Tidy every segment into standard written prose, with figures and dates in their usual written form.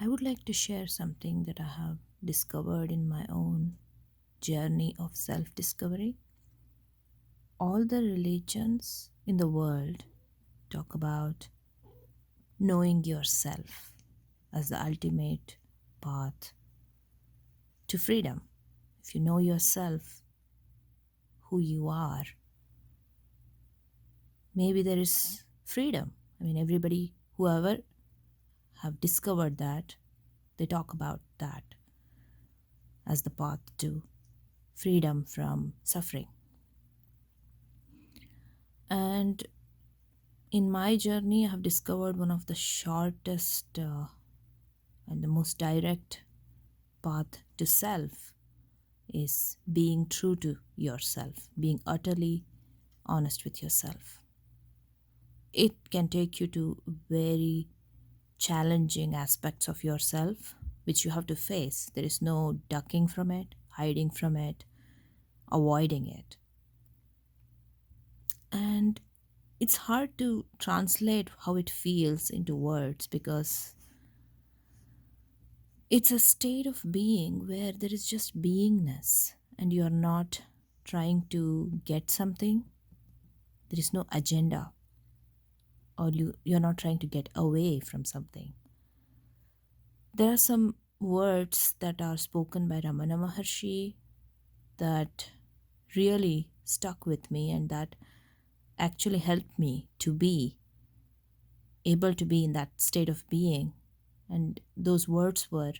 I would like to share something that I have discovered in my own journey of self discovery. All the religions in the world talk about knowing yourself as the ultimate path to freedom. If you know yourself, who you are, maybe there is freedom. I mean, everybody, whoever have discovered that, they talk about that as the path to freedom from suffering. And in my journey, I have discovered one of the shortest and the most direct path to self is being true to yourself, being utterly honest with yourself. It can take you to very challenging aspects of yourself which you have to face. There is no ducking from it, hiding from it, avoiding it. And it's hard to translate how it feels into words because it's a state of being where there is just beingness and you're not trying to get something. There is no agenda, or you're not trying to get away from something. There are some words that are spoken by Ramana Maharshi that really stuck with me and that actually helped me to be able to be in that state of being. And those words were: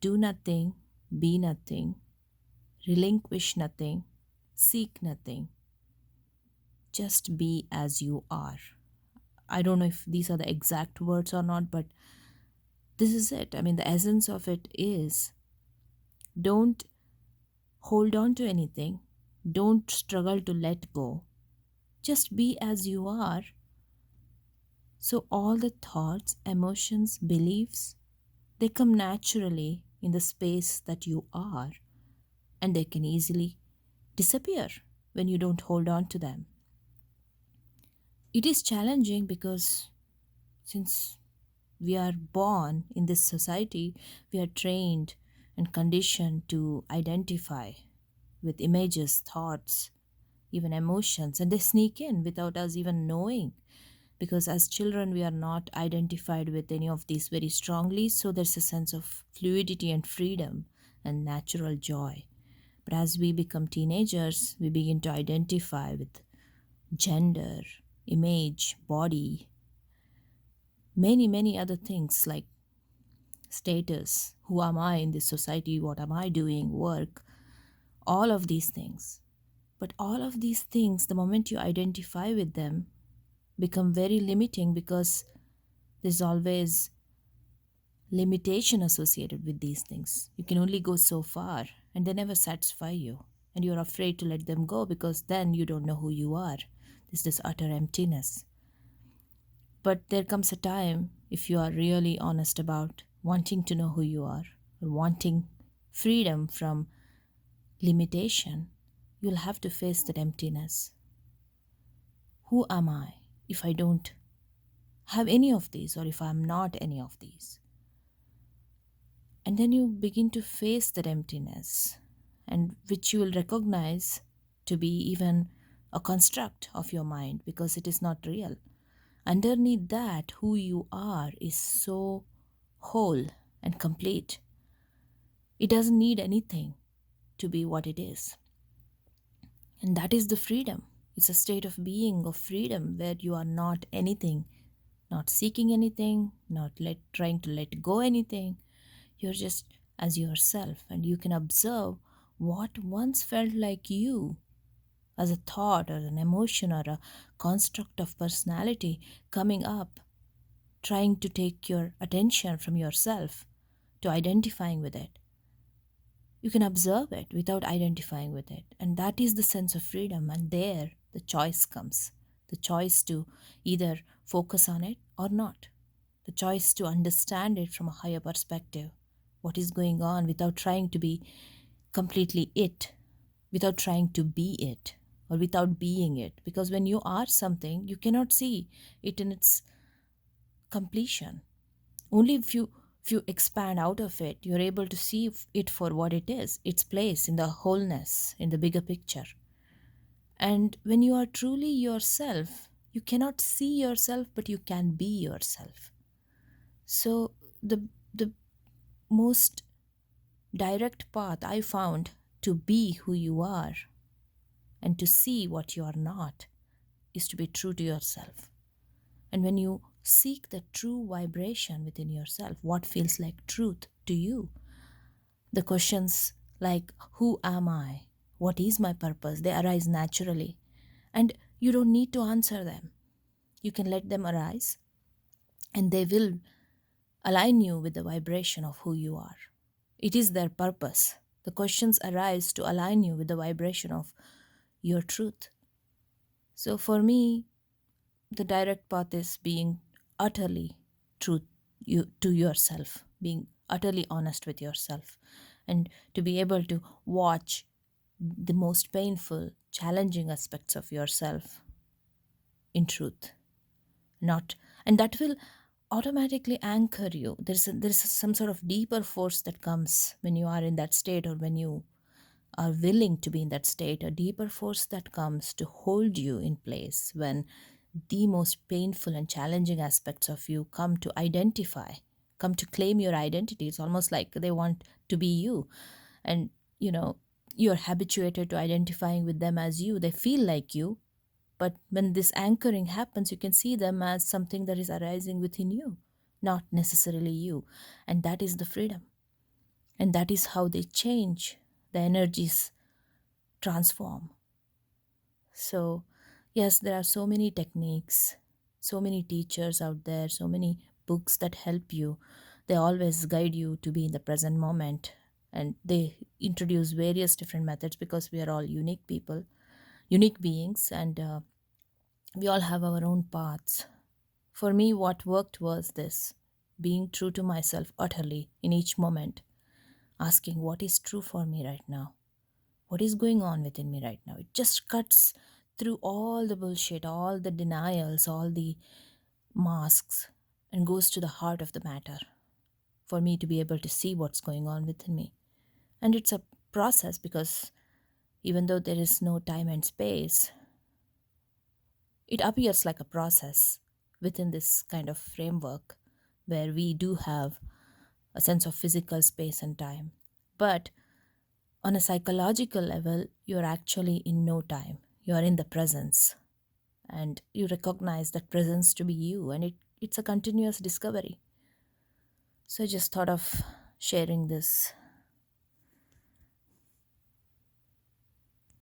do nothing, be nothing, relinquish nothing, seek nothing, just be as you are. I don't know if these are the exact words or not, but this is it. I mean, the essence of it is don't hold on to anything, don't struggle to let go, just be as you are. So, all the thoughts, emotions, beliefs, they come naturally in the space that you are, and they can easily disappear when you don't hold on to them. It is challenging because since we are born in this society, we are trained and conditioned to identify with images, thoughts, even emotions, and they sneak in without us even knowing. Because as children, we are not identified with any of these very strongly, so there's a sense of fluidity and freedom and natural joy. But as we become teenagers, we begin to identify with gender, image, body, many other things like status, who am I in this society, what am I doing, work, all of these things. But all of these things, the moment you identify with them, become very limiting because there's always limitation associated with these things. You can only go so far and they never satisfy you. And you're afraid to let them go because then you don't know who you are. There's this utter emptiness. But there comes a time, if you are really honest about wanting to know who you are or wanting freedom from limitation, you'll have to face that emptiness. Who am I if I don't have any of these or if I'm not any of these? And then you begin to face that emptiness, and which you will recognize to be even a construct of your mind because it is not real. Underneath that, who you are is so whole and complete. It doesn't need anything to be what it is. And that is the freedom. It's a state of being, of freedom, where you are not anything, not seeking anything, not trying to let go anything. You're just as yourself, and you can observe what once felt like you as a thought or an emotion or a construct of personality coming up, trying to take your attention from yourself to identifying with it. You can observe it without identifying with it. And that is the sense of freedom. And there the choice comes, the choice to either focus on it or not, the choice to understand it from a higher perspective, what is going on without trying to be completely it, without trying to be it or without being it. Because when you are something, you cannot see it in its completion. Only if you expand out of it, you're able to see it for what it is, its place in the wholeness, in the bigger picture. And when you are truly yourself, you cannot see yourself, but you can be yourself. So the most direct path I found to be who you are and to see what you are not is to be true to yourself. And when you seek the true vibration within yourself, what feels like truth to you, the questions like, who am I? What is my purpose? They arise naturally. And you don't need to answer them. You can let them arise, and they will align you with the vibration of who you are. It is their purpose. The questions arise to align you with the vibration of your truth. So for me, the direct path is being utterly true to yourself, being utterly honest with yourself, and to be able to watch the most painful, challenging aspects of yourself in truth. Not, and that will automatically anchor you. There's some sort of deeper force that comes when you are in that state, or when you are willing to be in that state, a deeper force that comes to hold you in place when the most painful and challenging aspects of you come to identify, come to claim your identity. It's almost like they want to be you. And, you know, you're habituated to identifying with them as you. They feel like you. But when this anchoring happens, you can see them as something that is arising within you, not necessarily you. And that is the freedom. And that is how they change. The energies transform. So, yes, there are so many techniques, so many teachers out there, so many books that help you. They always guide you to be in the present moment. And they introduce various different methods because we are all unique people, unique beings, and we all have our own paths. For me, what worked was this: being true to myself utterly in each moment, asking what is true for me right now, what is going on within me right now. It just cuts through all the bullshit, all the denials, all the masks, and goes to the heart of the matter for me to be able to see what's going on within me. And it's a process because even though there is no time and space, it appears like a process within this kind of framework where we do have a sense of physical space and time. But on a psychological level, you're actually in no time. You are in the presence, and you recognize that presence to be you, and it's a continuous discovery. So I just thought of sharing this